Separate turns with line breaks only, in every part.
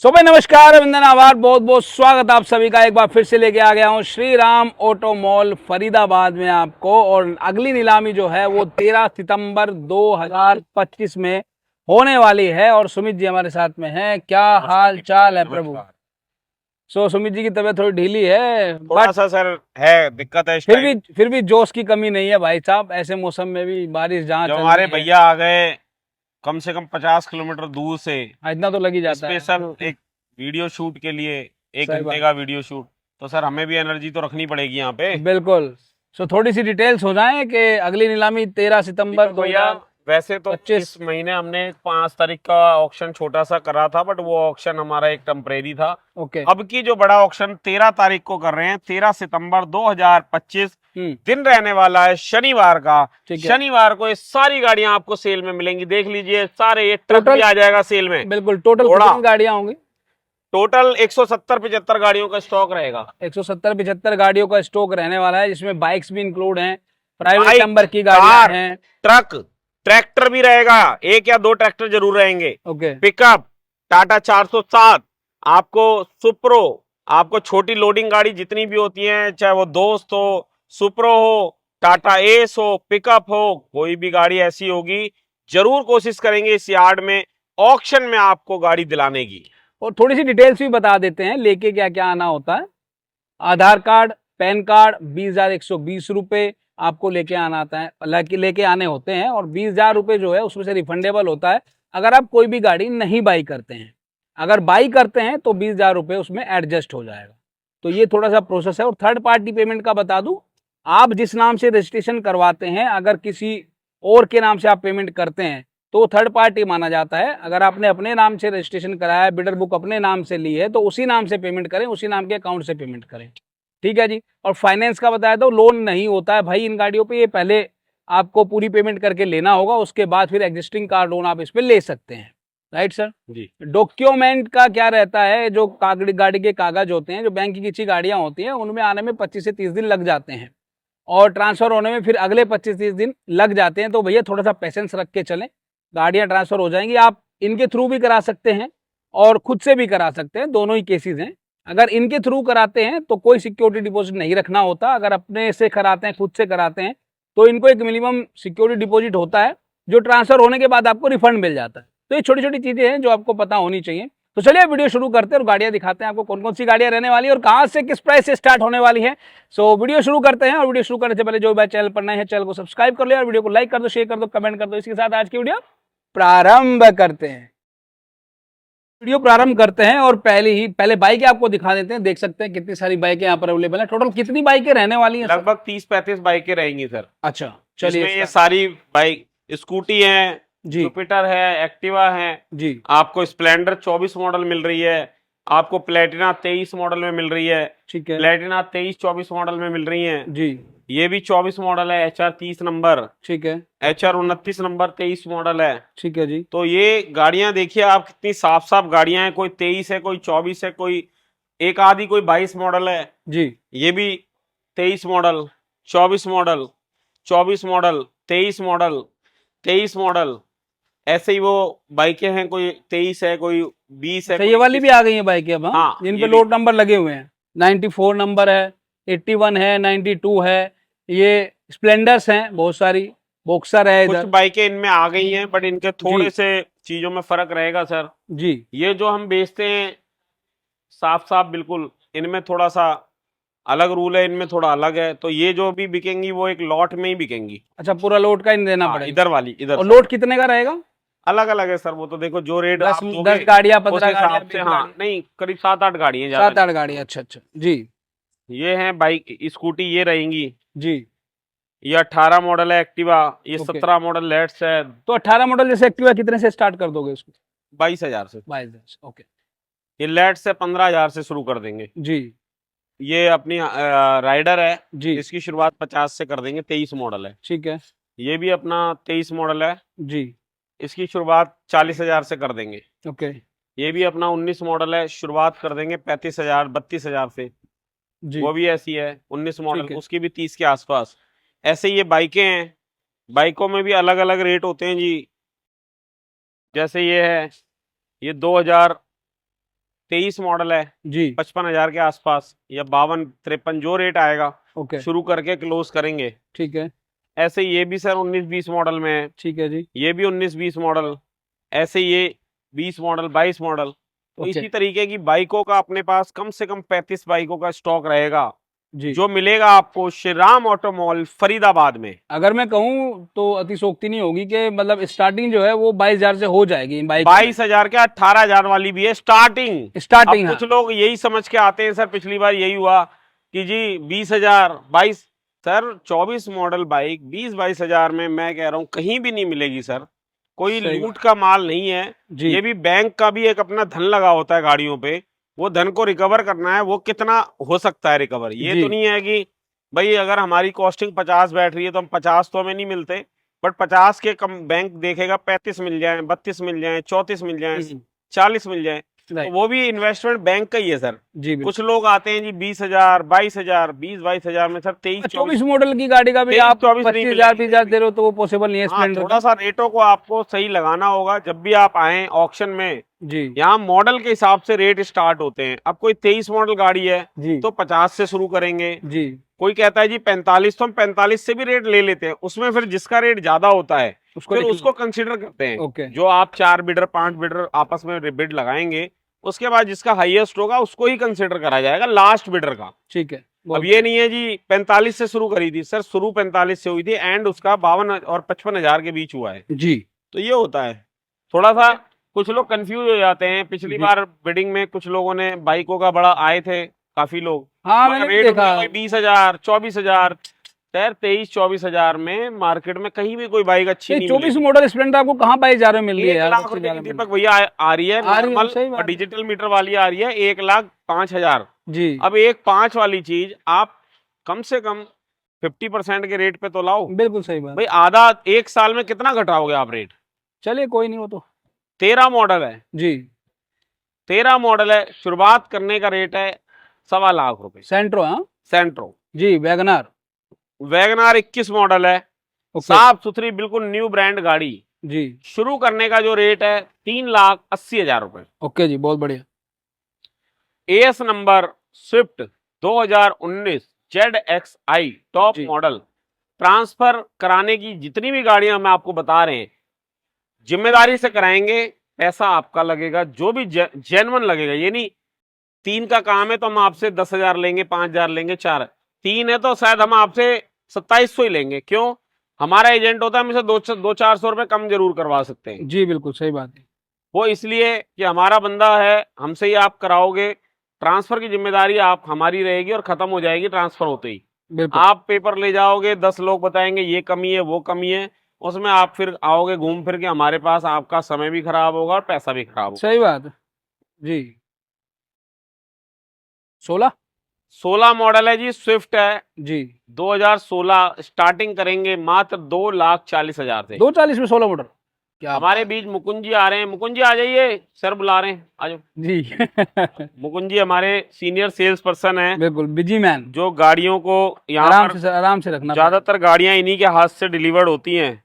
सुबह नमस्कार, अभिनंदन, आभार, बहुत बहुत स्वागत आप सभी का। एक बार फिर से लेके आ गया हूँ श्री राम ऑटो मॉल फरीदाबाद में आपको। और अगली नीलामी जो है वो 13 सितंबर 2025 में होने वाली है। और सुमित जी हमारे साथ में हैं। क्या हाल चाल है प्रभु? सुमित जी की तबीयत थोड़ी ढीली है,
थोड़ा सा सर है, दिक्कत है इस टाइम।
फिर भी जोश की कमी नहीं है भाई साहब। ऐसे मौसम में भी बारिश जहाँ
जब
चल
हमारे
रही है,
भैया आ गए कम से कम 50 किलोमीटर दूर से
इतना तो लग ही जाता है।
स्पेशल एक वीडियो शूट के लिए, एक
सही
घंटे
बात,
का वीडियो शूट, तो सर हमें भी एनर्जी तो रखनी पड़ेगी यहाँ पे।
बिल्कुल। थोड़ी सी डिटेल्स हो जाए कि अगली नीलामी 13 सितंबर
दीपक भैया, वैसे तो
2025।
इस महीने हमने 5 तारीख का ऑक्शन छोटा सा करा था, बट वो ऑक्शन हमारा एक टेम्परेरी था।
ओके।
अब की जो बड़ा ऑक्शन 13 तारीख को कर रहे हैं, 13 सितंबर 2025 दिन रहने वाला है शनिवार का।
ठीक है।
शनिवार को ये सारी गाड़ियां आपको सेल में मिलेंगी। देख लीजिए, सारे ये ट्रक भी
टोटल
आ जाएगा सेल में।
बिल्कुल, टोटल
थोड़ा
कितनी गाड़ियां होंगी?
टोटल 170-75 गाड़ियों का स्टॉक रहेगा।
170-75 गाड़ियों का स्टॉक रहने वाला है, जिसमें बाइक्स भी इंक्लूड हैं, प्राइवेट
बाइक,
नंबर की गाड़ियां
कार,
हैं।
ट्रक, ट्रैक्टर भी रहेगा। 1 या 2 ट्रैक्टर जरूर रहेंगे।
ओके।
पिकअप, टाटा 407, आपको सुप्रो, आपको छोटी लोडिंग गाड़ी जितनी भी होती हैं, चाहे वो दोस्त हो, सुप्रो हो, टाटा एस हो, पिकअप हो, कोई भी गाड़ी ऐसी होगी, जरूर कोशिश करेंगे इस यार्ड में ऑक्शन में आपको गाड़ी दिलाने की।
और थोड़ी सी डिटेल्स भी बता देते हैं, लेके क्या क्या आना होता है। आधार कार्ड, पैन कार्ड, 20,120 रुपये आपको लेके आना आता है, लेके आने होते हैं। और 20,000 रुपये जो है उसमें से रिफंडेबल होता है अगर आप कोई भी गाड़ी नहीं बाई करते हैं। अगर बाई करते हैं तो 20,000 रुपये उसमें एडजस्ट हो जाएगा। तो ये थोड़ा सा प्रोसेस है। और थर्ड पार्टी पेमेंट का बता दूं, आप जिस नाम से रजिस्ट्रेशन करवाते हैं, अगर किसी और के नाम से आप पेमेंट करते हैं तो थर्ड पार्टी माना जाता है। अगर आपने अपने नाम से रजिस्ट्रेशन कराया है, बिल्डर बुक अपने नाम से ली है, तो उसी नाम से पेमेंट करें, उसी नाम के अकाउंट से पेमेंट करें। ठीक है जी। और फाइनेंस का बताया तो लोन नहीं होता है भाई इन गाड़ियों पे। ये पहले आपको पूरी पेमेंट करके लेना होगा, उसके बाद फिर एग्जिस्टिंग कार लोन आप इस पे ले सकते हैं। राइट सर
जी।
डॉक्यूमेंट का क्या रहता है? जो गाड़ी के कागज होते हैं, जो बैंक की किसी गाड़ियां होती हैं, उनमें आने में 25 से 30 दिन लग जाते हैं, और ट्रांसफर होने में फिर अगले 25-30 दिन लग जाते हैं। तो भैया थोड़ा सा पेशेंस रख के चलें, गाड़ियां ट्रांसफर हो जाएंगी। आप इनके थ्रू भी करा सकते हैं और खुद से भी करा सकते हैं, दोनों ही केसेस हैं। अगर इनके थ्रू कराते हैं तो कोई सिक्योरिटी डिपॉजिट नहीं रखना होता। अगर अपने से कराते हैं, खुद से कराते हैं, तो इनको एक मिनिमम सिक्योरिटी डिपॉजिट होता है, जो ट्रांसफर होने के बाद आपको रिफंड मिल जाता है। तो ये छोटी छोटी चीजें हैं जो आपको पता होनी चाहिए। तो चलिए वीडियो शुरू करते हैं और गाड़ियां दिखाते हैं आपको, कौन कौन सी गाड़ियां रहने वाली है और कहां से, किस प्राइस से स्टार्ट होने वाली है। वीडियो शुरू करते हैं। और वीडियो शुरू करने से पहले जो भाई चैनल पर नए हैं, चैनल को सब्सक्राइब कर लो और वीडियो को लाइक कर दो, शेयर कर दो, कमेंट कर दो। इसके साथ आज की वीडियो प्रारंभ करते हैं। वीडियो प्रारंभ करते हैं और पहले बाइकें आपको दिखा देते हैं। देख सकते हैं कितनी सारी बाइकें यहाँ पर अवेलेबल है। टोटल कितनी बाइकें रहने वाली हैं सर?
लगभग 30-35 बाइकें रहेंगी सर।
अच्छा, चलिए।
जिसमें ये सारी बाइक, स्कूटी है,
जी
जुपिटर है, एक्टिवा है,
जी।
आपको स्प्लेंडर 24 मॉडल मिल रही है, आपको प्लेटिना 23 मॉडल में मिल रही है,
ठीक है
प्लेटिना 23-24 मॉडल में मिल रही है।
जी।
ये भी 24 मॉडल है, HR 30 नंबर,
ठीक है
HR 29 नंबर 23 मॉडल है।
ठीक है जी।
तो ये गाड़ियां देखिए आप, कितनी साफ साफ गाड़ियां हैं। कोई 23 है, कोई 24 है, कोई एक आधी कोई 22 मॉडल है।
जी
ये भी 23 model, 24 model, 24 model, 23 model, 23 model, ऐसे ही वो बाइकें हैं। कोई 23 है, कोई 20 है,
अच्छा,
कोई
ये वाली
21
भी
है।
आ गई है बाइकें अब, हाँ,
हाँ,
जिन पे
ये भी
लोड नंबर लगे हुए हैं। 94 नंबर है, 81 है, 92 है। ये स्प्लेंडर्स हैं बहुत सारी, बॉक्सर है
कुछ
इधर।
बाइकें इनमें आ गई हैं, बट इनके
जी
थोड़े से चीजों में फर्क रहेगा सर।
जी।
ये जो हम बेचते हैं साफ साफ बिल्कुल, इनमें थोड़ा सा अलग रूल है, इनमें थोड़ा अलग है। तो ये जो भी बिकेंगी वो एक लॉट में ही बिकेंगी।
अच्छा, पूरा लोड का ही देना
हाँ,
पड़ेगा?
इधर वाली, इधर
और
साइड
लोड कितने का रहेगा?
अलग अलग है सर। वो तो देखो जो रेट
10
आप दोगे
10 गाड़ियां,
उस
15 गाड़ियां,
हिसाब से।
20
हाँ,
गाड़ियां?
नहीं, करीब 7-8 गाड़ी है, ज्यादा
7-8
नहीं।
गाड़ियां, अच्छा अच्छा जी।
ये है बाइक, स्कूटी ये रहेंगी।
जी।
ये 18 मॉडल है एक्टिवा, ये
ओके।
17 मॉडल लेट्स है।
तो 18 मॉडल जैसे एक्टिवा कितने से स्टार्ट कर दोगे उसको?
22,000 से।
22। ओके।
ये लेट्स है 15,000 से शुरू कर देंगे।
जी
ये अपनी राइडर है,
जी।
इसकी शुरुआत 50 से कर देंगे, 23 मॉडल है।
ठीक है
ये भी अपना 23 मॉडल है,
जी।
इसकी शुरुआत 40,000 से कर देंगे।
ओके
ये भी अपना 19 मॉडल है, शुरुआत कर देंगे 35,000 32,000 से।
जी।
वो भी ऐसी है 19 मॉडल,
ठीक है।
उसकी भी 30 के आसपास। ऐसे ये बाइकें हैं, बाइकों में भी अलग अलग रेट होते हैं जी। जैसे ये है, ये 2000 23 मॉडल है,
जी
55,000 के आसपास, या 52-53 जो रेट आएगा
ओके
शुरू करके क्लोज करेंगे।
ठीक है
ऐसे ये भी सर 19-20 मॉडल में है,
ठीक है जी
ये भी 19-20 मॉडल, ऐसे ये 20 मॉडल 22 मॉडल। तो
ओके
इसी तरीके की बाइकों का अपने पास कम से कम 35 बाइकों का स्टॉक रहेगा,
जी।
जो मिलेगा आपको श्री राम ऑटो मॉल फरीदाबाद में।
अगर मैं कहूँ तो अतिशोक्ति नहीं होगी कि मतलब स्टार्टिंग जो है वो 22,000 से हो जाएगी बाइक
22,000 के 18,000 वाली भी है स्टार्टिंग।
स्टार्टिंग।
अब
हाँ
कुछ लोग यही समझ के आते हैं, सर पिछली बार यही हुआ कि जी 20,000 22, सर 24 मॉडल बाइक 20-22,000 में मैं कह रहा हूँ कहीं भी नहीं मिलेगी सर। कोई
सही
लूट का माल नहीं है,
जी
ये भी बैंक का भी एक अपना धन लगा होता है गाड़ियों पे, वो धन को रिकवर करना है, वो कितना हो सकता है रिकवर। ये
जी
तो नहीं है कि भाई अगर हमारी कॉस्टिंग 50 बैठ रही है तो हम 50 तो हमें नहीं मिलते, बट 50 के कम बैंक देखेगा 35 मिल जाए, 32 मिल जाए, 34 मिल जाए, 40 मिल जाए, तो
राइट
वो भी इन्वेस्टमेंट बैंक का ही है सर।
जी बिल्कुल।
कुछ लोग आते हैं जी 20,000 22,000 20-22,000 में, सर 23-24
24 मॉडल की गाड़ी का भी
23-24
आप
नहीं
25,000
मिलेगी।
20,000 दे रहे हो तो वो पॉसिबल नहीं है
हाँ,
स्प्लेंडर
थोड़ा
का।
सा रेटों को आपको सही लगाना होगा जब भी आप आए ऑक्शन में।
जी
यहाँ मॉडल के हिसाब से रेट स्टार्ट होते हैं। अब कोई 23 मॉडल गाड़ी है
जी
तो 50 से शुरू करेंगे,
जी
कोई कहता है जी 45, तो हम 45 से भी रेट ले लेते हैं। उसमें फिर जिसका रेट ज्यादा होता है
उसको
फिर
लिख
उसको कंसीडर करते हैं।
ओके
जो आप 4 बिडर 5 बिडर आपस में बिड लगाएंगे, उसके बाद जिसका हाईएस्ट होगा उसको ही कंसीडर करा जाएगा लास्ट बिडर का।
ठीक है
अब ये नहीं है जी 45 से शुरू करी थी, सर शुरू 45 से हुई थी, एंड उसका 52 और 55,000 के बीच हुआ है।
जी
तो ये होता है थोड़ा सा, कुछ लोग कंफ्यूज हो जाते हैं। पिछली
जी
बार बिडिंग में कुछ लोगों ने बाइकों का बड़ा आए थे काफी लोग,
हाँ
मगर
मैंने भी
रेट
देखा।
उनके कोई 20,000 24,000, खैर 23-24,000 में मार्केट में कहीं भी कोई बाइक अच्छी
नहीं
नहीं
24
मिलेगी।
मॉडल स्प्लेंडर आपको कहाँ 22,000 में मिल रही है
1
यार?
लाख
सबसे
रुपए
ज्यादा
की
मिल
दीपक भैया आ रही है
आ रही है,
नॉर्मल,
सही
और
बात है।
डिजिटल मीटर वाली आ रही है 1,05,000।
जी
अब 1,05 वाली चीज आप कम से कम 50% के रेट पे तो लाओ
बिल्कुल सही बात।
भाई। आधा 1 साल में कितना घटाओगे आप रेट?
चलिए कोई नहीं, वो तो
13 मॉडल है,
जी
13 मॉडल है, शुरुआत करने का रेट है 1.25 लाख रुपए।
सेंट्रो। हाँ
सेंट्रो
जी वैगनार।
वैगनार 21 मॉडल है,
ओके
साफ सुथरी बिल्कुल न्यू ब्रांड गाड़ी।
जी
शुरू करने का जो रेट है 3,80,000 रुपए।
ओके जी बहुत बढ़िया।
AS number Swift 2019 ZXI top
जी
मॉडल। ट्रांसफर कराने की जितनी भी गाड़ियां हम आपको बता रहे हैं, जिम्मेदारी से कराएंगे, पैसा आपका लगेगा जो भी जेन्युइन लगेगा। ये नहीं 3 का काम है तो हम आपसे 10,000 लेंगे, 5,000 लेंगे, 4, 3 है तो शायद हम आपसे 2700 ही लेंगे। क्यों? हमारा एजेंट होता है, हम इसे 200-400 रुपए कम जरूर करवा सकते हैं।
जी बिल्कुल सही बात है।
वो इसलिए कि हमारा बंदा है, हमसे ही आप कराओगे। ट्रांसफर की जिम्मेदारी आप हमारी रहेगी और खत्म हो जाएगी ट्रांसफर होते ही।
बिल्कुल
आप पेपर ले जाओगे, 10 लोग बताएंगे ये कमी है वो कमी है, उसमें आप फिर आओगे घूम फिर के हमारे पास, आपका समय भी खराब होगा और पैसा भी खराब होगा।
सही बात है जी। 16
16 मॉडल है जी, स्विफ्ट है
जी
2016। स्टार्टिंग करेंगे मात्र 2,40,000 से।
240 में 16 मॉडल क्या
हमारे बीच मुकुंद जी आ रहे हैं, मुकुंद जी आ जाइए, सर बुला रहे हैं, आ जाओ।
जी
मुकुंद जी हमारे सीनियर सेल्स पर्सन है,
बिल्कुल बिजी मैन।
जो गाड़ियों को यहाँ पर
आराम से रखना।
ज्यादातर गाड़ियां इन्हीं के हाथ से डिलीवर्ड होती हैं।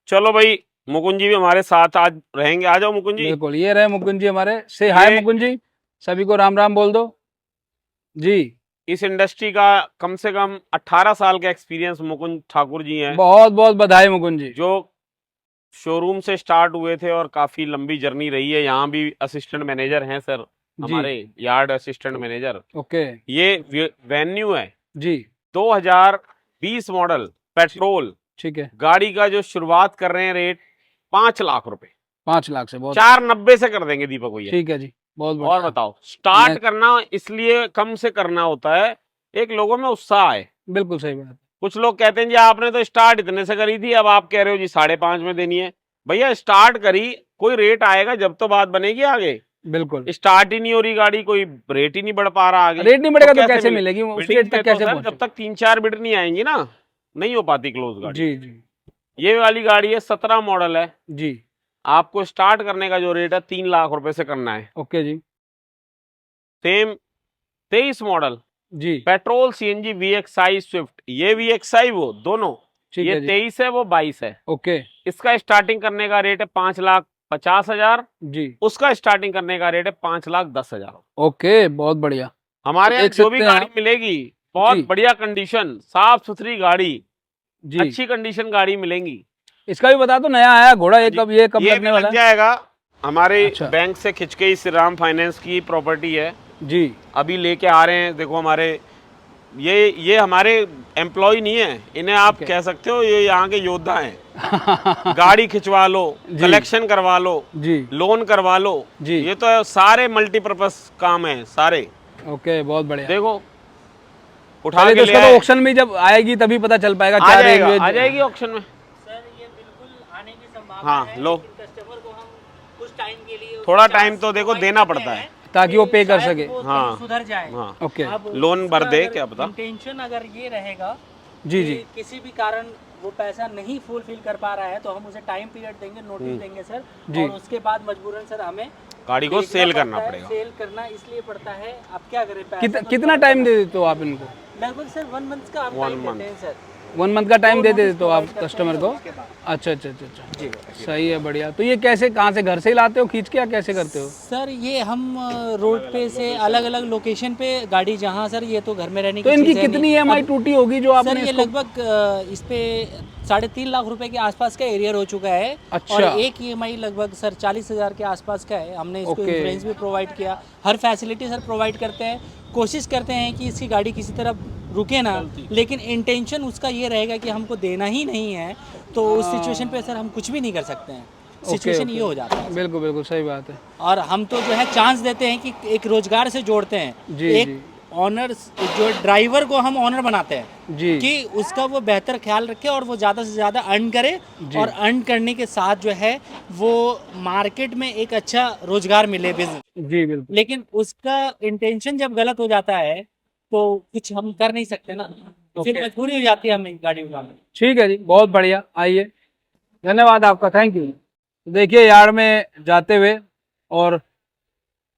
चलो भाई, मुकुंद जी भी हमारे साथ आज रहेंगे, आ जाओ मुकुंद जी।
बिल्कुल ये रहे मुकुंद जी हमारे। से हाय
ये
मुकुंद जी, सभी को राम राम बोल दो जी।
इस इंडस्ट्री का कम से कम 18 साल का एक्सपीरियंस मुकुंद ठाकुर जी हैं,
बहुत बहुत बधाई मुकुंद जी।
जो शोरूम से स्टार्ट हुए थे और काफी लंबी जर्नी रही है। यहाँ भी असिस्टेंट मैनेजर हैं सर, हमारे यार्ड असिस्टेंट मैनेजर।
ओके
ये वेन्यू है
जी
2020 मॉडल पेट्रोल
ठीक है।
गाड़ी का, जो शुरुआत कर रहे हैं रेट 5 लाख रुपए।
5 लाख से बहुत
490 से कर देंगे दीपक भैया।
ठीक है जी बहुत
और
बढ़िया।
बताओ, स्टार्ट
मैं-
करना इसलिए कम से करना होता है, एक लोगों में उत्साह है।
बिल्कुल सही बात।
कुछ लोग कहते हैं जी आपने तो स्टार्ट इतने से करी थी, अब आप कह रहे हो जी 5.5 में देनी है। भैया स्टार्ट करी, कोई रेट आएगा जब तो बात बनेगी आगे।
बिल्कुल
स्टार्ट ही नहीं हो रही गाड़ी, कोई रेट ही नहीं बढ़ पा रहा आगे।
रेट नहीं बढ़ेगा तो कैसे
मिले?
मिलेगी उस
बिल्डिंग
रेट
पे
तक
तो
कैसे
सर
पहुंचे?
जब तक 3-4 बिड नहीं आएंगी ना, नहीं हो पाती क्लोज गाड़ी।
जी जी
ये वाली गाड़ी है 17 मॉडल है,
जी
आपको स्टार्ट करने का जो रेट है 3 लाख रुपए से करना है।
ओके जी
सेम 23 मॉडल
जी
पेट्रोल सीएनजी VXI स्विफ्ट, ये VXI वो दोनों,
ठीक
ये
है जी
23 है वो 22 है।
ओके
इसका स्टार्टिंग करने का रेट है 5 लाख 50,000,
जी।
उसका स्टार्टिंग करने का रेट है 5,10,000।
ओके, बहुत बढ़िया।
हमारे
तो
यहाँ
देख
जो भी
सकते हैं
गाड़ी
आप।
मिलेगी बहुत
जी,
बढ़िया कंडीशन, साफ सुथरी गाड़ी,
जी।
अच्छी कंडीशन गाड़ी मिलेंगी।
इसका भी बता दो, नया आया घोड़ा,
हाँ जी,
ये कब
ये भी
लगने वाला
लग
है?
जाएगा। हमारे
अच्छा।
बैंक से खिंच के ही श्री राम फाइनेंस की प्रॉपर्टी है,
जी।
अभी लेके आ रहे हैं। देखो हमारे ये हमारे एम्प्लॉय नहीं है, इन्हें आप
ओके।
कह सकते हो ये यहाँ के योद्धा हैं। गाड़ी खिंचवा लो,
जी,
कलेक्शन करवा लो,
जी,
लोन करवा लो,
जी।
ये तो सारे मल्टीपर्पज काम है सारे।
ओके, बहुत बढ़िया।
देखो उठा
चलिए,
के
तो
ले
इसका तो
आए,
ऑक्शन भी जब आएगी तभी पता चल पाएगा क्या रेंज
आ
वेंज।
जाएगी ऑक्शन में।
सर ये बिल्कुल आने की संभावना
हाँ
है,
लो,
लेकिन कस्टमर को हम कुछ टाइम के लिए उसको
थोड़ा
चांस
टाइम तो देखो
प्रोवाइड
देना
करते
पड़ता है।
हैं
ताकि वो
कि
पे कर
शायद
सके।
वो थोड़ी
हाँ,
सुधर जाए।
हाँ,
ओके।
अब
लोन भर
उसका
दे,
अगर
क्या पता।
इंटेंशन अगर ये रहेगा
जी,
कि
जी।
किसी भी कारण वो पैसा नहीं फुलफिल कर पा रहा है तो हम उसे टाइम पीरियड देंगे, नोटिस देंगे सर।
जी।
और उसके बाद मजबूरन सर हमें
गाड़ी को
बेचना
सेल करना
पड़ता है।
पड़ेगा।
सेल करना इसलिए पड़ता है, अब क्या करें, पैसा तो
कितना
थोड़ा
टाइम
सा-
दे देते हो आप इनको?
लगभग सर 1 मंथ का हम
1
टाइम
month।
देते हैं सर।
1 मंथ का टाइम
दो
दे
notice
देते हो आप
provide करते
कस्टमर
हैं
को?
उसके बाद।
अच्छा, अच्छा, अच्छा, अच्छा।
जी
सही है, बढ़िया। तो ये कैसे, कहाँ से, घर से ही लाते हो खींच के, या कैसे करते हो?
सर ये हम रोड पे से अलग अलग लोकेशन पे गाड़ी, जहाँ सर ये तो घर में रहने
तो
की
इनकी
चीज़ है
कितनी
नहीं।
EMI
अब
टूटी होगी जो
सर
आपने
ये
इसको?
लगभग इस पे 3.5 लाख रुपए के आसपास का एरियर हो चुका है।
अच्छा।
और एक EMI लगभग सर 40,000 के आसपास का है। हमने इसको
ओके।
इंश्योरेंस भी प्रोवाइड किया, हर फैसिलिटी सर प्रोवाइड करते हैं। कोशिश करते हैं कि इसकी गाड़ी किसी तरह रुके ना, लेकिन इंटेंशन उसका ये रहेगा कि हमको देना ही नहीं है, तो उस सिचुएशन पे सर हम कुछ भी नहीं कर सकते हैं। सिचुएशन ये हो जाता है।
बिल्कुल, बिल्कुल सही बात है।
और हम तो जो है चांस देते हैं कि एक रोजगार से जोड़ते हैं,
जी,
एक
जी।
ऑनर, जो ड्राइवर को हम ऑनर बनाते हैं
जी।
कि उसका वो बेहतर ख्याल रखे और वो ज़्यादा से ज़्यादा अर्न करे।
जी।
और अर्न करने के साथ जो है वो मार्केट में एक अच्छा रोजगार मिले, बिजनेस।
जी, बिल्कुल।
लेकिन उसका इंटेंशन जब गलत हो जाता है तो कुछ हम कर नहीं सकते ना, फिर मजबूरी हो जाती है हमें गाड़ी उठाने।
ठीक है जी, बहुत बढ़िया। आइए, धन्यवाद आपका, थैंक यू। देखिए, यार्ड में जाते हुए और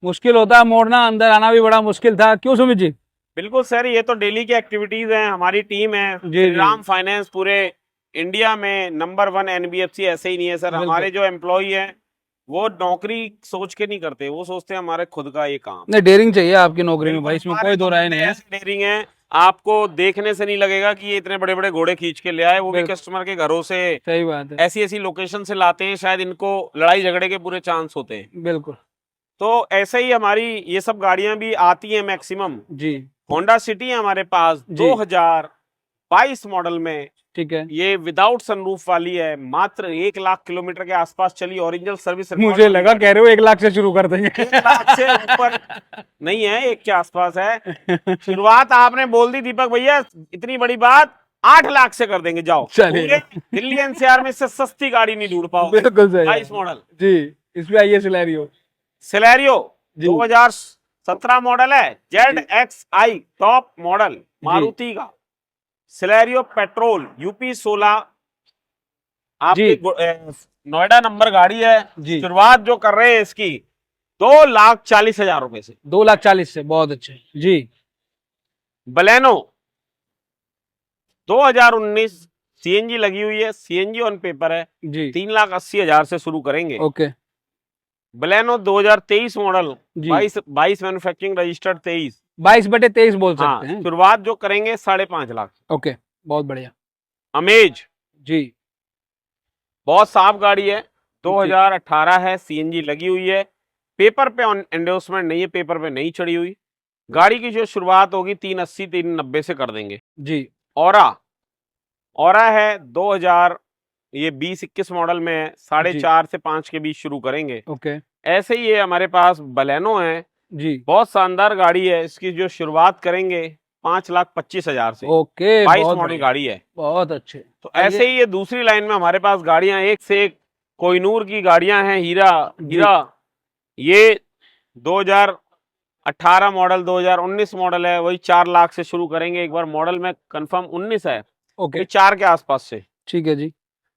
मुश्किल होता है मोड़ना, अंदर आना भी बड़ा मुश्किल था, क्यों सुमित जी?
बिल्कुल सर, ये तो डेली की एक्टिविटीज हैं। हमारी टीम है
जी,
श्री
जी।
राम फाइनेंस, पूरे इंडिया में नंबर 1 NBFC ऐसे ही नहीं है सर।
बिल्कुल।
हमारे जो एम्प्लॉय हैं वो नौकरी सोच के नहीं करते, वो सोचते हैं हमारे खुद का ये काम।
नहीं, डेयरिंग चाहिए आपकी नौकरी में भाई,
बिल्कुल,
इसमें
हमारे
कोई दो राय
बंदे
नहीं है।
ऐसे डेयरिंग हैं, आपको देखने से नहीं लगेगा कि ये इतने बड़े बड़े घोड़े खींच के ले आए, वो भी
बिल्कुल।
कस्टमर के घरों से,
सही बात है।
ऐसी ऐसी लोकेशन से लाते हैं, शायद इनको लड़ाई झगड़े के पूरे चांस होते हैं।
बिल्कुल।
तो ऐसे ही हमारी ये सब गाड़ियां भी आती हैं मैक्सिमम।
जी,
होंडा सिटी है हमारे पास
जी।
2022 मॉडल में,
ठीक है।
ये विदाउट सनरूफ वाली है, मात्र 1 लाख किलोमीटर के आसपास चली, ओरिजिनल सर्विस।
मुझे लगा कह रहे हो 1 लाख से शुरू कर देंगे।
1 लाख से ऊपर नहीं है, 1 के आसपास है। शुरुआत आपने बोल दी दीपक भैया, इतनी बड़ी बात, 8 लाख से कर देंगे। जाओ,
चलिए।
पूरे दिल्ली NCR में इससे सस्ती गाड़ी नहीं ढूंढ पाओ।
बिल्कुल सही है।
22 मॉडल
जी, इसमें आइए सिलेरियो।
सिलेरियो
जी।
2017 मॉडल है, ZXi टॉप मॉडल मारुति का सिलेरियो पेट्रोल, UP 16, आपके नोएडा नंबर गाड़ी है।
जी।
शुरुआत जो कर रहे हैं इसकी 2,40,000 रुपए से।
2,40,000 से, बहुत अच्छे जी।
बलेनो 2019 CNG लगी हुई है, CNG ऑन पेपर है,
जी।
3,80,000 से शुरू करेंगे।
ओके।
बलेनो 2023 मॉडल,
जी।
22 मैन्युफैक्चरिंग रजिस्टर्ड 23।
22/23 बोल
हाँ,
सकते हैं।
शुरुआत जो करेंगे 5.5 लाख।
ओके, बहुत बढ़िया।
अमेज
जी।
बहुत साफ गाड़ी है, 2018 है, CNG लगी हुई है, पेपर पे एंडोर्समेंट नहीं है, पेपर पे नहीं चढ़ी हुई। गाड़ी की जो शुरुआत होगी 380 390 से कर देंगे।
जी।
ऑरा है 2000, ये 20-21 मॉडल में है, 4.5 से 5 के बीच शुरू करेंगे।
ओके।
ऐसे ही ये हमारे पास बलेनो है,
जी।
बहुत शानदार गाड़ी है, इसकी जो शुरुआत करेंगे 5,25,000 से।
ओके,
22
बहुत
मॉडल
बढ़िया,
गाड़ी है।
बहुत अच्छे।
तो ऐसे ही ये दूसरी लाइन में हमारे पास गाड़ियां एक से एक कोहिनूर की गाड़ियां हैं। हीरा ये 2018 मॉडल, 2019 मॉडल है, वही 4 लाख से शुरू करेंगे। एक बार मॉडल में कंफर्म 19 है,
ओके,
4 के आसपास से।
ठीक है जी।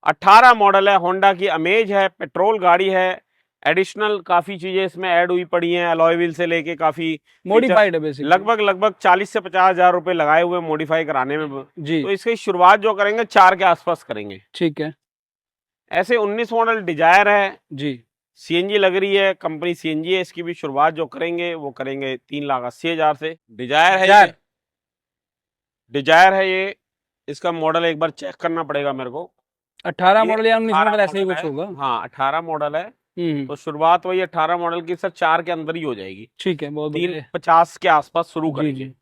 18 मॉडल है, होंडा की अमेज है, पेट्रोल गाड़ी है, एडिशनल काफी चीजें इसमें ऐड हुई पड़ी हैं, अलॉय व्हील से लेके काफी
मॉडिफाइड है बेसिकली।
लगभग 40 से 50,000 रुपए लगाए हुए मॉडिफाई कराने में।
जी।
तो इसकी शुरुआत जो करेंगे 4 के आसपास करेंगे।
ठीक है
ऐसे 19 मॉडल डिजायर है,
जी।
सीएनजी लग रही है, कंपनी सीएनजी है। इसकी भी शुरुआत जो करेंगे वो करेंगे 3,80,000 से। डिजायर है ये, डिजायर है ये। इसका मॉडल एक बार चेक करना पड़ेगा मेरे को।
18
ये
मॉडल या 19 मॉडल
18
ऐसे ही
मॉडल
कुछ
है।
होगा।
हाँ 18 मॉडल है।
हम्म,
तो शुरुआत वही 18 मॉडल की सर 4 के अंदर ही हो जाएगी।
ठीक है, बहुत बढ़िया।
350 के आसपास शुरू
जी
करेंगे।
जी।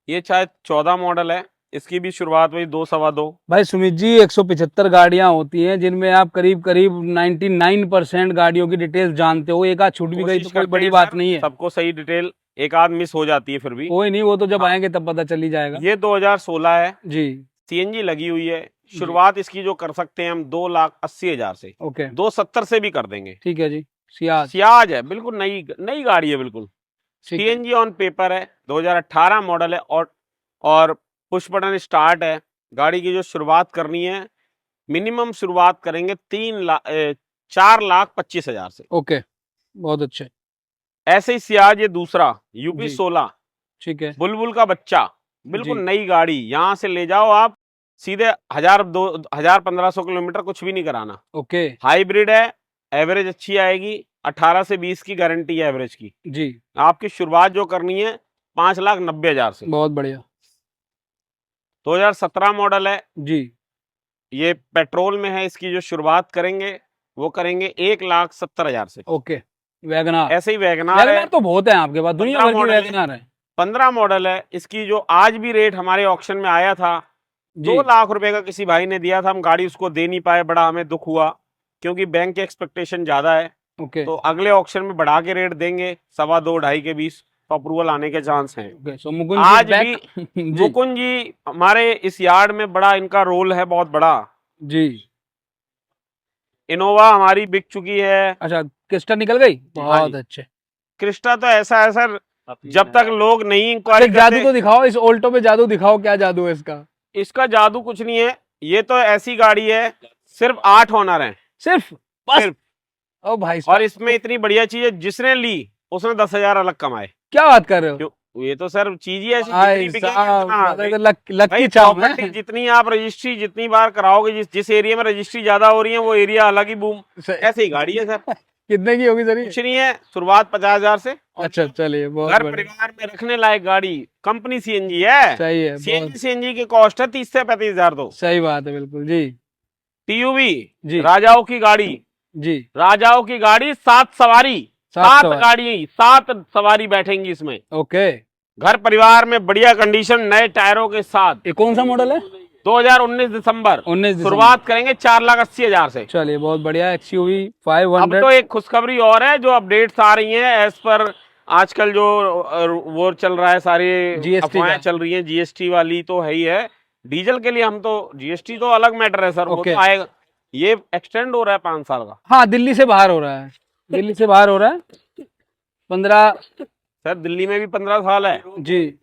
ये शायद 14 मॉडल है, इसकी भी शुरुआत वही 2 सवा 2।
भाई सुमित जी, 175 गाड़ियां होती हैं जिनमें आप करीब करीब 99% गाड़ियों की डिटेल्स जानते हो। एक आध छूट भी गई तो कोई बड़ी बात नहीं है।
सबको सही डिटेल, एक आध मिस हो जाती है फिर भी।
कोई नहीं, वो तो जब
हाँ।
आएंगे तब पता चल ही जाएगा।
ये 2016 है,
जी।
सीएनजी लगी हुई है। शुरुआत इसकी जो कर सकते हैं हम 2,80,000 से,
ओके,
270 से भी कर देंगे।
ठीक है जी। सियाज।
सियाज है, बिल्कुल नई नई गाड़ी है बिल्कुल।
ठीक है।
सीएनजी ऑन पेपर है, 2018 मॉडल है और पुश बटन स्टार्ट है। गाड़ी की जो शुरुआत करनी है, मिनिमम शुरुआत करेंगे 4,25,000 से।
ओके, बहुत अच्छे।
ऐसे ही सियाज ये दूसरा यूपी
जी।
16
ठीक है।
बुलबुल का बच्चा, बिल्कुल
जी।
नई गाड़ी। यहाँ से ले जाओ आप सीधे 1,000-1,500 किलोमीटर, कुछ भी नहीं कराना।
ओके।
हाइब्रिड है, एवरेज अच्छी आएगी। 18 से 20 की गारंटी है एवरेज की।
जी।
आपकी शुरुआत जो करनी है 5,90,000 से।
बहुत बढ़िया।
2017 मॉडल है,
जी।
ये पेट्रोल में है। इसकी जो शुरुआत करेंगे वो करेंगे 1,70,000 से।
ओके। वैगनार।
ऐसे ही वैगनार है,
वैगनार तो बहुत है आपके पास, दुनिया
15
भर की
मॉडल है।
वैगनार है।
15 मॉडल है। इसकी जो आज भी रेट हमारे ऑक्शन में आया था,
जी।
2 लाख रुपए का किसी भाई ने दिया था। हम गाड़ी उसको दे नहीं पाए, बड़ा हमें दुख हुआ, क्योंकि बैंक के एक्सपेक्टेशन ज्यादा है।
ओके।
तो अगले ऑक्शन में बढ़ा के रेट देंगे, 2.25 2.5 के बीच, तो अप्रूवल आने के चांस हैं।
ओके, सो मुकुंद
आज
जी
भी
जी।
मुकुंद जी हमारे इस यार्ड में बड़ा इनका रोल है, बहुत बड़ा।
जी।
इनोवा हमारी बिक चुकी है।
अच्छा, क्रिस्टा निकल गई,
हाँ
बहुत
जी।
अच्छे।
क्रिस्टा तो ऐसा है सर, जब तक लोग नहीं
अच्छा,
इंक्वायरी
जादू
करते।
तो दिखाओ, इस ऑल्टो पे जादू दिखाओ, क्या जादू है इसका?
इसका जादू कुछ नहीं है, ये तो ऐसी गाड़ी है, सिर्फ 8 ओनर हैं
सिर्फ, बस।
सिर्फ।
ओ भाई
और
साहब,
इसमें इतनी बढ़िया चीज है, जिसने ली उसने 10,000 अलग कमाए।
क्या बात कर रहे हो?
क्यों? ये तो सर चीज ही ऐसी,
भाई
जितनी बिकेगी
साहब,
उतना।
मतलब तो लकी
भाई
चार्म
प्रॉपर्टी
है।
जितनी आप रजिस्ट्री जितनी बार कराओगे, जिस एरिया में रजिस्ट्री ज्यादा हो रही है वो एरिया अलग ही बूम। ऐसे ही गाड़ी है सर।
कितने की होगी सर ये?
कुछ नहीं है, शुरुआत 50,000 से।
अच्छा, चलिए, बहुत
घर
बढ़िया।
परिवार में रखने लायक गाड़ी, कंपनी सीएनजी है।
सही है,
सीएनजी
बहुत
सीएनजी की कॉस्ट है 30 से 35,000। तो
सही बात है, बिल्कुल जी।
टीयूवी,
जी।
राजाओं की गाड़ी,
जी।
राजाओं की गाड़ी, 7 सवारी,
7
7
सवारी।
गाड़ी, 7 सवारी बैठेंगे इसमें।
ओके।
घर परिवार में बढ़िया कंडीशन, नए टायरों के साथ।
ये कौन सा मॉडल है?
2019 दिसंबर।
19 दिसंबर।
शुरुआत करेंगे 4,80,000 से।
चलिए, बहुत बढ़िया। XUV
अब
500।
तो एक खुशखबरी और है, जो अपडेट्स आ रही हैं एज पर आजकल जो वो चल रहा है, सारी
GST
अफवाहें
का।
चल रही हैं, जीएसटी वाली तो है ही है। डीजल के लिए हम तो, जीएसटी तो अलग मैटर है सर, वो
ओके।
तो आएगा। ये एक्सटेंड हो रहा है 5 साल का।
हाँ, दिल्ली से बाहर हो रहा है, दिल्ली से बाहर हो रहा है 15।
सर दिल्ली में भी 15 साल है,
जी।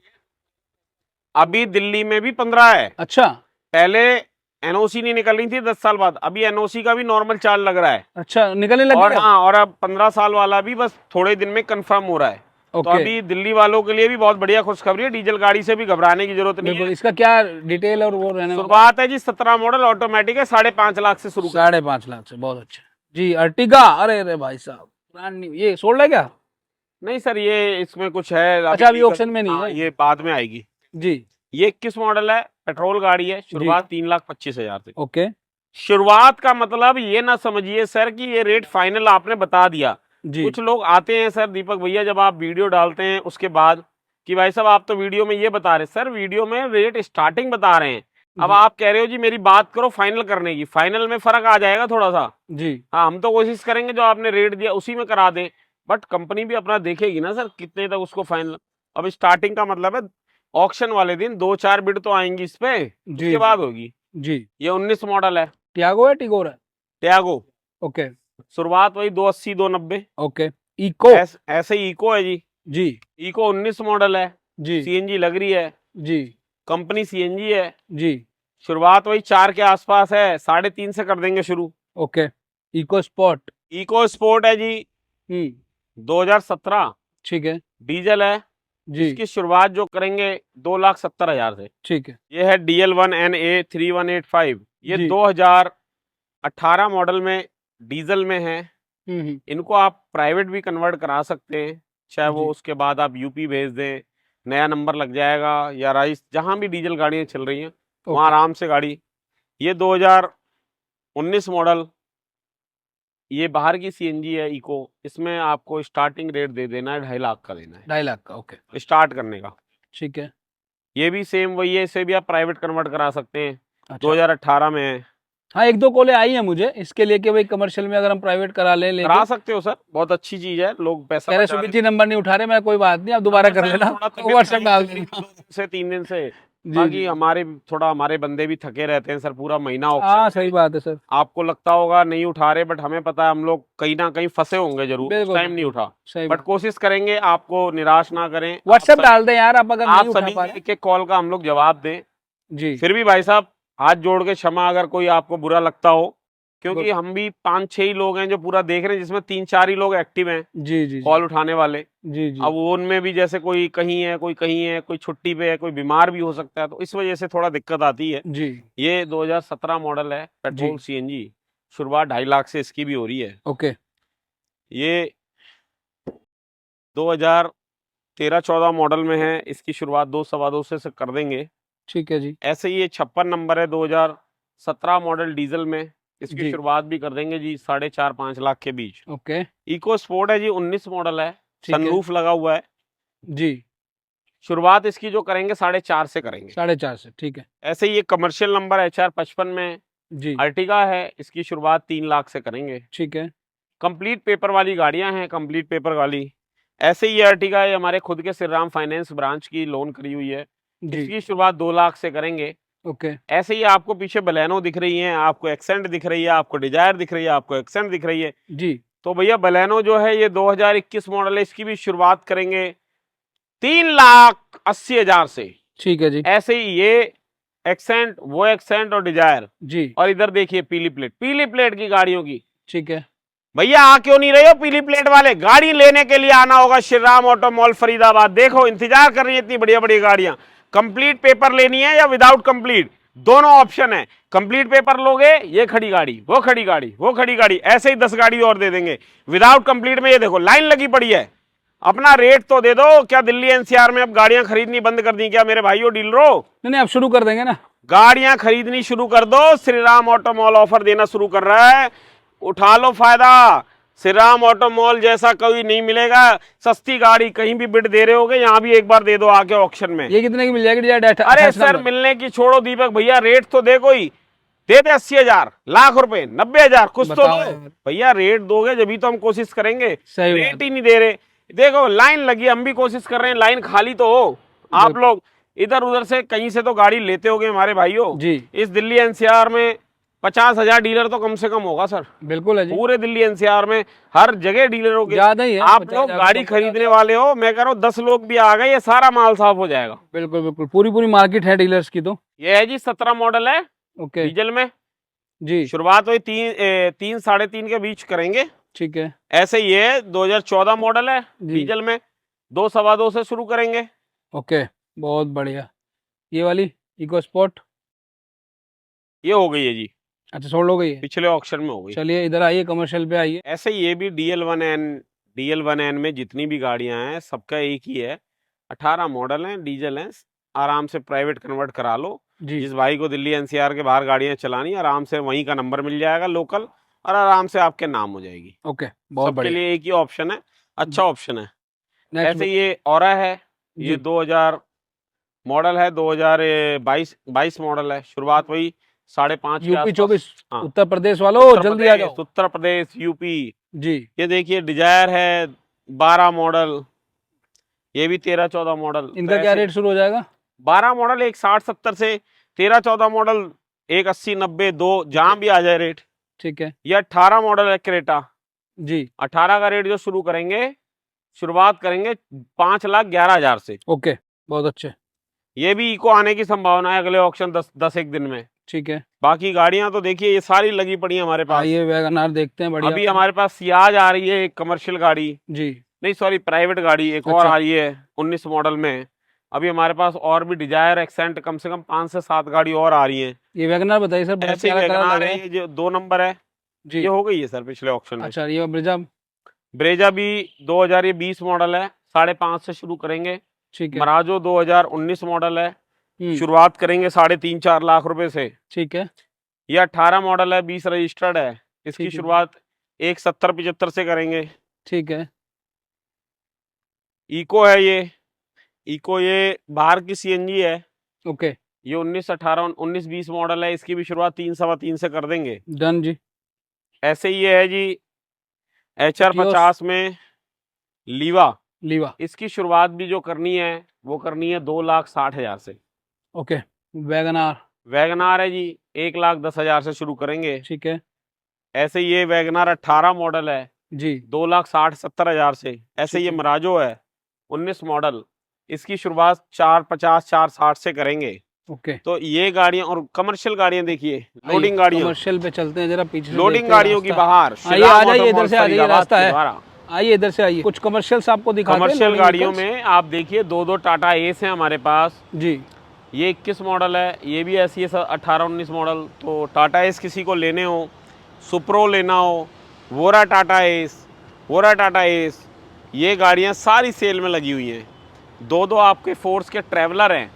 अभी दिल्ली में भी 15 है।
अच्छा।
पहले एनओसी नहीं निकल रही थी 10 साल बाद, अभी एनओसी का भी नॉर्मल चार्ज लग रहा है।
अच्छा, निकलने लग
और
गया।
हाँ, और अब 15 साल वाला भी बस थोड़े दिन में कंफर्म हो रहा है। तो
ओके।
अभी दिल्ली वालों के लिए भी बहुत बढ़िया खुशखबरी है, डीजल गाड़ी से भी घबराने की जरूरत नहीं
बिल्कुल,
है।
इसका क्या डिटेल और वो रहने वाला?
शुरुआत है जी 17 मॉडल, ऑटोमेटिक है, 5.5 लाख से शुरू।
5.5 लाख से, बहुत अच्छा जी। अर्टिगा, अरे अरे भाई साहब, ब्रांड न्यू। ये सोल्ड है क्या?
नहीं सर, ये इसमें कुछ है
अच्छा, अभी ऑप्शन में नहीं
हाँ,
है।
ये बाद में आएगी।
जी।
ये 21 मॉडल है, पेट्रोल गाड़ी है। शुरुआत 3,25,000 से।
ओके।
शुरुआत का मतलब ये ना समझिए सर कि ये रेट फाइनल आपने बता दिया।
जी।
कुछ लोग आते हैं सर दीपक भैया, जब आप वीडियो डालते हैं उसके बाद, कि भाई साहब आप तो वीडियो में ये बता रहे, सर वीडियो में रेट स्टार्टिंग बता रहे हैं। अब आप कह रहे हो जी मेरी बात करो फाइनल करने की, फाइनल में फर्क आ जाएगा थोड़ा सा।
जी।
हाँ, हम तो कोशिश करेंगे जो आपने रेट दिया उसी में करा दें, बट कंपनी भी अपना देखेगी ना सर, कितने तक उसको फाइनल। अब स्टार्टिंग का मतलब है ऑक्शन वाले दिन 2-4 बिड तो आएंगी इस पे,
जी।
उसके बाद होगी।
जी।
ये 19 मॉडल है,
टियागो है, टिगोर है?
टैगो।
ओके।
शुरुआत वही 280-290।
ओके। इको।
ऐसे ही इको है जी।
जी।
इको 19 मॉडल है,
जी।
सीएनजी लग रही है,
जी।
कंपनी सीएनजी है।
जी।
शुरुआत वही 4 के आसपास है, 3.5 से कर देंगे शुरू।
Okay. Eco spot.
Eco sport है जी, 2017,
ठीक है
डीजल है।
जी।
इसकी शुरुआत जो करेंगे 2,70,000 से।
ठीक है।
ये है DL1NA 3185। ये
जी।
2018 मॉडल में डीजल में है। इनको आप प्राइवेट भी कन्वर्ट करा सकते हैं, चाहे वो
जी।
उसके बाद आप यूपी भेज दें, नया नंबर लग जाएगा, या राइस जहां भी डीजल गाड़ियां चल रही हैं वहां
ओके।
आराम से गाड़ी। ये 2019 मॉडल, ये बाहर की सीएनजी है इको, इसमें आपको स्टार्टिंग रेट दे देना है 2.5 लाख का देना
2.5 लाख का, ओके।
है स्टार्ट करने का।
ठीक है।
ये भी सेम वही है, इसे भी आप प्राइवेट कन्वर्ट करा सकते हैं,
अच्छा।
2018 में है।
हाँ, 1-2 कॉलें आई हैं मुझे इसके लिए कि भाई कमर्शियल में अगर हम प्राइवेट करा लें लेके।
करा सकते हो सर, बहुत अच्छी चीज है, लोग पैसा
कह रहे
बचा रहे
सुमित जी नंबर नहीं उठा रहे, मैं कोई बात नहीं, आप दोबारा कर लेना,
थोड़ा तबीयत
व्हाट्सएप डाल
खराब
देना।
2 दिन से 3 दिन से।
जी
बाकी
जी।
हमारे बंदे भी थके रहते हैं सर, पूरा महीना ऑप्शन
हाँ,
में।
सही बात है सर।
आपको लगता होगा नहीं उठा रहे, बट हमें पता है हम लोग कहीं ना कहीं फंसे होंगे जरूर, उस
बिल्कुल
टाइम नहीं
बिल्कुल।
उठा।
सही
बट
बात।
कोशिश करेंगे, आपको निराश ना करें।
व्हाट्सएप डाल दें यार, आप अगर
आप
नहीं उठा
सभी
पा
के
रहे।
एक एक कॉल का हम लोग जवाब दें।
जी।
फिर भी भाई साहब हाथ जोड़ के क्षमा अगर कोई आपको बुरा लगता हो, क्योंकि
गुड।
हम भी 5-6 ही लोग हैं जो पूरा देख रहे हैं, जिसमें 3-4 ही लोग एक्टिव हैं
जी जी जी।
कॉल उठाने वाले।
जी जी।
अब वो उनमें भी जैसे कोई कहीं है, कोई कहीं है, कोई छुट्टी पे है, कोई बीमार भी हो सकता है, तो इस वजह से थोड़ा दिक्कत आती है।
जी।
ये 2017 मॉडल है, पेट्रोल
जी।
सीएनजी, शुरुआत 2.5 लाख से इसकी भी हो रही है।
ओके।
ये 2013-14 मॉडल में है, इसकी शुरुआत 2-2.25 से कर देंगे।
ठीक है जी।
ऐसे ही ये 56 नंबर है, 2017 मॉडल डीजल में, इसकी
जी।
शुरुआत भी कर देंगे जी 4.5-5 लाख के बीच।
ओके।
इको स्पोर्ट है जी, 19 मॉडल है,
ठीक है।
सनरूफ लगा हुआ है।
जी।
शुरुआत इसकी जो करेंगे 4.5 से करेंगे।
4.5 से, ठीक है।
ऐसे ही ये कमर्शियल नंबर HR55 में
जी।
अर्टिगा है, इसकी शुरुआत 3 लाख से करेंगे।
ठीक है।
कंप्लीट पेपर वाली गाड़ियां हैं, कंप्लीट पेपर वाली। ऐसे ही ये अर्टिगा है, हमारे खुद के श्रीराम फाइनेंस ब्रांच की लोन करी हुई है,
जी।
इसकी शुरुआत 2 लाख से करेंगे।
ओके।
ऐसे ही आपको पीछे बलेनो दिख रही है, आपको एक्सेंट दिख रही है, आपको डिजायर दिख रही है, आपको एक्सेंट दिख रही है।
जी।
तो भैया बलेनो जो है ये 2021 मॉडल है, इसकी भी शुरुआत करेंगे 3,80,000 से।
ठीक है जी।
ऐसे ही ये एक्सेंट, वो एक्सेंट और डिजायर।
जी।
और इधर देखिए पीली प्लेट की गाड़ियों की।
ठीक है।
भैया आ क्यों नहीं रहे हो पीली प्लेट वाले? गाड़ी लेने के लिए आना होगा श्रीराम ऑटो मॉल फरीदाबाद। देखो इंतजार कर रही है इतनी बढ़िया बढ़िया गाड़ियां। कंप्लीट पेपर लेनी है या विदाउट कंप्लीट, दोनों ऑप्शन है। कंप्लीट पेपर लोगे, ये खड़ी गाड़ी, वो खड़ी गाड़ी, वो खड़ी गाड़ी, ऐसे ही 10 गाड़ी और दे देंगे। विदाउट कंप्लीट में ये देखो लाइन लगी पड़ी है। अपना रेट तो दे दो। क्या दिल्ली एनसीआर में अब गाड़ियां खरीदनी बंद कर दी क्या मेरे भाइयों डीलरों?
नहीं नहीं, अब शुरू कर देंगे ना।
गाड़ियां खरीदनी शुरू कर दो। श्रीराम ऑटो मॉल ऑफर देना शुरू कर रहा है, उठा लो फायदा। श्रीराम ऑटो मॉल जैसा कोई नहीं मिलेगा। सस्ती गाड़ी कहीं भी बिड दे रहे होगे, यहाँ भी एक बार दे दो आके ऑक्शन में।
ये कितने की मिल जाएगी डाटा?
अरे सर मिलने की छोड़ो दीपक भैया, रेट तो दे कोई। दे दे 80,000, लाख रुपए, 90,000, कुछ तो
बताओ
दो
यार।
भैया। रेट दोगे जब ही तो हम कोशिश करेंगे।
सही बात
रेट ही नहीं दे रहे। देखो लाइन लगी, हम भी कोशिश कर रहे हैं, लाइन खाली तो हो। आप लोग इधर उधर से कहीं से तो गाड़ी लेते होगे हमारे भाइयों
जी।
इस दिल्ली एनसीआर में 50,000 डीलर तो कम से कम होगा सर।
बिल्कुल है जी।
पूरे दिल्ली एनसीआर में हर जगह डीलरों के
ज्यादा ही है।
आप
50,000
लोग गाड़ी
तो
खरीदने वाले हो, मैं कह रहा हूँ 10 लोग भी आ गए, ये सारा माल साफ हो जाएगा।
बिल्कुल बिल्कुल, पूरी पूरी मार्केट है डीलर्स की तो।
ये है जी 17 मॉडल है
ओके
डीजल में।
जी।
शुरुआत हुई 3-3.5 के बीच करेंगे।
ठीक है।
ऐसे ये 2014 मॉडल है
जी।
डीजल में, 2-2.25 से शुरू करेंगे।
ओके, बहुत बढ़िया। ये वाली इको स्पोर्ट
ये हो गई है जी,
अच्छा सोल्ड हो गई है।
पिछले ऑक्शन में हो गई।
चलिए इधर आइए, कमर्शियल पे आइए।
ऐसे ये भी DL1N में जितनी भी गाड़ियां हैं सबका एक ही है। 18 मॉडल हैं, डीजल हैं, आराम से प्राइवेट कन्वर्ट करा लो।
जी।
जिस भाई को दिल्ली एनसीआर के बाहर गाड़ियां चलानी, आराम से वहीं का नंबर मिल जाएगा लोकल, और आराम से आपके नाम हो जाएगी।
ओके, बहुत
सबके
बढ़िया।
लिए एक ही ऑप्शन है, अच्छा ऑप्शन है।
नेक्स्ट
ऐसे ये ऑरा है, ये
जी।
2000 मॉडल है, 2022 मॉडल है। शुरुआत वही 5.5 के
यूपी
आसपास।
24
हाँ।
उत्तर प्रदेश वालों जल्दी आ जाओ।
उत्तर प्रदेश, यूपी।
जी।
ये देखिए डिजायर है 12 मॉडल, ये भी 13-14 मॉडल।
इनका क्या रेट शुरू हो जाएगा?
12 मॉडल 160-70 से, 13-14 मॉडल 180-90, 2 जहां भी आ जाए रेट।
ठीक है।
ये 18 मॉडल है क्रेटा।
जी।
18 का रेट जो शुरू करेंगे, शुरुआत करेंगे 5,11,000 से।
ओके, बहुत अच्छे।
ये भी इको आने की संभावना है अगले ऑक्शन 10-1 दिन में।
ठीक है।
बाकी गाड़ियां तो देखिए ये सारी लगी पड़ी है हमारे पास।
आइए वैगनार देखते हैं, बढ़िया।
अभी हमारे पास सियाज आ रही है, एक कमर्शियल गाड़ी,
जी।
नहीं सॉरी प्राइवेट गाड़ी एक और
अच्छा।
आ रही है 19 मॉडल में। अभी हमारे पास और भी डिजायर, एक्सेंट, कम से कम 5 से 7 गाड़ी और आ रही हैं।
ये वैगनार बताइए सर, बड़ा
ऐसे ही
प्यारा कलर
वैगनार
लग रहा
है,
है।
ये जो 2 नंबर है,
जी।
ये हो गई है सर पिछले ऑक्शन में।
अच्छा, ये ब्रेजा।
ब्रेजा भी 2020 मॉडल है, 5.5 से शुरू करेंगे।
ठीक है।
मराजो 2019 मॉडल है,
हम्म,
शुरुआत करेंगे 3.5-4 लाख रुपए से।
ठीक है।
ये 18 मॉडल है, 20 रजिस्टर्ड है, इसकी
ठीक है।
शुरुआत 1.70-75 से करेंगे।
ठीक है।
इको है ये, इको ये बाहर की सीएनजी है।
ओके,
ये 19-20 मॉडल है, इसकी भी शुरुआत 3-3.25 से कर देंगे।
डन जी।
ऐसे ही ये है जी HR
टियोस
50 में लीवा,
लीवा।
इसकी शुरुआत भी जो करनी है वो करनी है 2,60,000 से।
Okay, WagonR.
वैगनार है जी 1,10,000 से शुरू करेंगे।
ठीक है
ऐसे ये वैगनार 18 मॉडल है,
जी।
2,60,70,000 से। ऐसे
ठीक
ये
है।
मराजो है 19 मॉडल, इसकी शुरुआत 4,50-4,60 से करेंगे।
ओके,
तो ये गाड़ियां और कमर्शियल गाड़ियां देखिए, लोडिंग गाड़ियां,
कमर्शियल पे चलते हैं जरा, पीछे से
लोडिंग
देखते हैं
गाड़ियों की
रास्ता।
बाहर।
आइए, आ जाइए इधर से, आ जाइए, रास्ता है। आइए इधर से, आइए, कुछ कमर्शियल्स आपको दिखाते हैं।
कमर्शियल
loading
गाड़ियों
vehicles।
में आप देखिए 2 टाटा एस हैं हमारे पास।
जी।
ये 21 मॉडल है, ये भी ऐसी है 18-19 मॉडल। तो टाटा एस किसी को लेने हो, सुप्रो लेना हो, वोरा टाटा एस, ये गाड़ियां सारी सेल में लगी हुई हैं। 2 आपके फोर्स के ट्रैवलर हैं,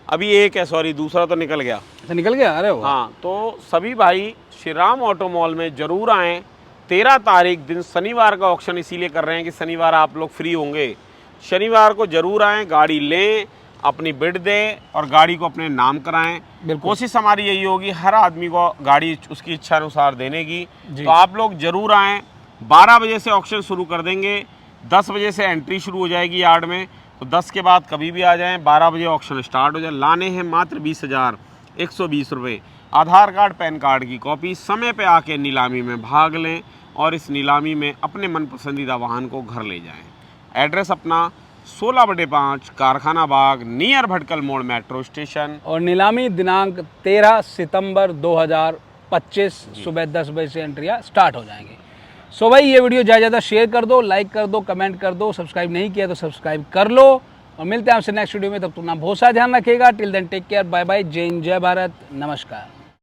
अभी एक है, सॉरी दूसरा तो निकल गया।
अच्छा, निकल गया, अरे वाह।
हाँ, तो सभी भाई श्री राम ऑटो मॉल में जरूर आएँ। 13 तारीख दिन शनिवार का ऑक्शन इसीलिए कर रहे हैं कि शनिवार आप लोग फ्री होंगे। शनिवार को जरूर आएँ, गाड़ी लें, अपनी बिड दें और गाड़ी को अपने नाम कराएं।
बिल्कुल।
कोशिश हमारी यही होगी हर आदमी को गाड़ी उसकी इच्छा अनुसार देने की।
जी।
तो आप लोग जरूर आएँ। 12 बजे से ऑक्शन शुरू कर देंगे, 10 बजे से एंट्री शुरू हो जाएगी यार्ड में। तो 10 के बाद कभी भी आ जाएं, 12 बजे ऑक्शन स्टार्ट हो जाए। लाने हैं मात्र 20,120 रुपये। आधार कार्ड, पैन कार्ड की कॉपी, समय पे आके नीलामी में भाग लें और इस नीलामी में अपने मन पसंदीदा वाहन को घर ले जाएं। एड्रेस अपना 16/5 कारखाना बाग, नियर भटकल मोड़ मेट्रो स्टेशन।
और नीलामी दिनांक 13 सितंबर 2025 सुबह 10 बजे से एंट्रियाँ स्टार्ट हो जाएंगी। सो भाई, ये वीडियो ज़्यादा शेयर कर दो, लाइक कर दो, कमेंट कर दो, सब्सक्राइब नहीं किया तो सब्सक्राइब कर लो। और मिलते हैं आपसे नेक्स्ट वीडियो में, तब तक अपना बहुत सा ध्यान रखिएगा। Till then take care, bye bye, जय हिंद, जय भारत, नमस्कार।